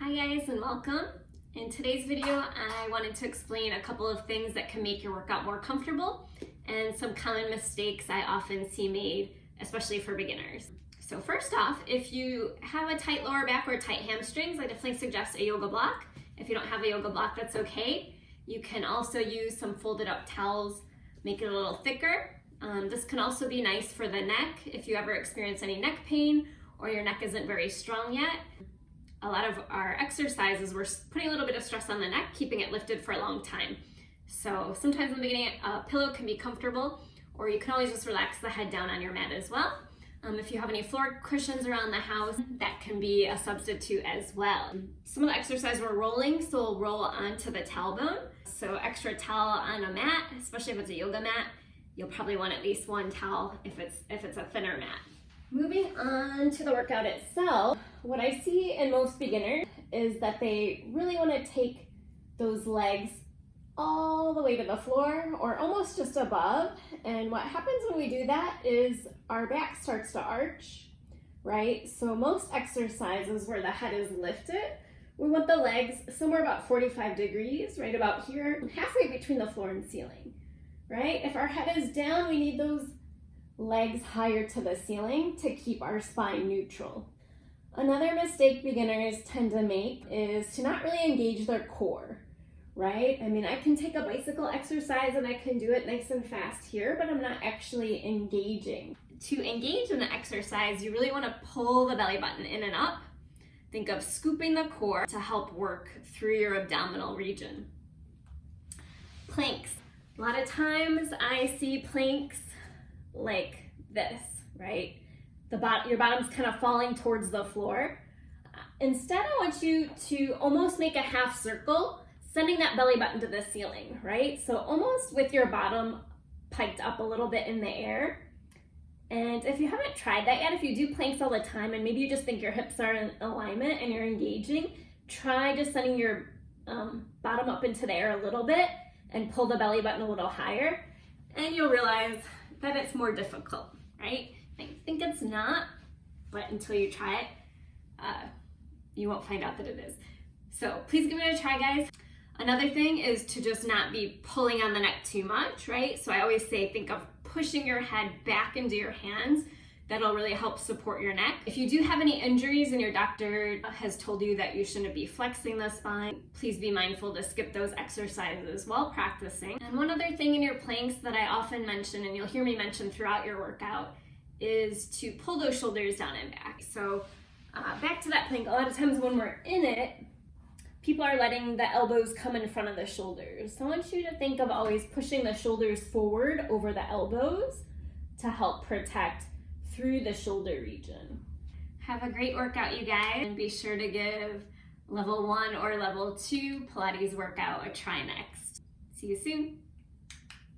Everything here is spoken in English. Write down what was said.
Hi guys and welcome. In today's video, I wanted to explain a couple of things that can make your workout more comfortable and some common mistakes I often see made, especially for beginners. So first off, if you have a tight lower back or tight hamstrings, I definitely suggest a yoga block. If you don't have a yoga block, that's okay. You can also use some folded up towels, make it a little thicker. This can also be nice for the neck if you ever experience any neck pain or your neck isn't very strong yet. A lot of our exercises, we're putting a little bit of stress on the neck, keeping it lifted for a long time. So sometimes in the beginning, a pillow can be comfortable, or you can always just relax the head down on your mat as well. If you have any floor cushions around the house, that can be a substitute as well. Some of the exercise we're rolling, so we'll roll onto the tailbone. So extra towel on a mat, especially if it's a yoga mat, you'll probably want at least one towel if it's a thinner mat. Moving on to the workout itself, what I see in most beginners is that they really want to take those legs all the way to the floor or almost just above. And what happens when we do that is our back starts to arch, right? So most exercises where the head is lifted, we want the legs somewhere about 45 degrees, right about here, halfway between the floor and ceiling, right? If our head is down, we need those legs higher to the ceiling to keep our spine neutral. Another mistake beginners tend to make is to not really engage their core, right? I mean, I can take a bicycle exercise and I can do it nice and fast here, but I'm not actually engaging. To engage in the exercise, you really want to pull the belly button in and up. Think of scooping the core to help work through your abdominal region. Planks. A lot of times I see planks like this, right? Your bottom's kind of falling towards the floor. Instead, I want you to almost make a half circle, sending that belly button to the ceiling, right? So almost with your bottom piked up a little bit in the air. And if you haven't tried that yet, if you do planks all the time and maybe you just think your hips are in alignment and you're engaging, try just sending your bottom up into the air a little bit and pull the belly button a little higher, and you'll realize that it's more difficult, right? I think it's not, but until you try it, you won't find out that it is. So please give it a try, guys. Another thing is to just not be pulling on the neck too much, right? So I always say, think of pushing your head back into your hands. That'll really help support your neck. If you do have any injuries and your doctor has told you that you shouldn't be flexing the spine, please be mindful to skip those exercises while practicing. And one other thing in your planks that I often mention, and you'll hear me mention throughout your workout, is to pull those shoulders down and back. So back to that plank, a lot of times when we're in it, people are letting the elbows come in front of the shoulders. So I want you to think of always pushing the shoulders forward over the elbows to help protect through the shoulder region. Have a great workout, you guys, and be sure to give level 1 or level 2 Pilates workout a try next. See you soon.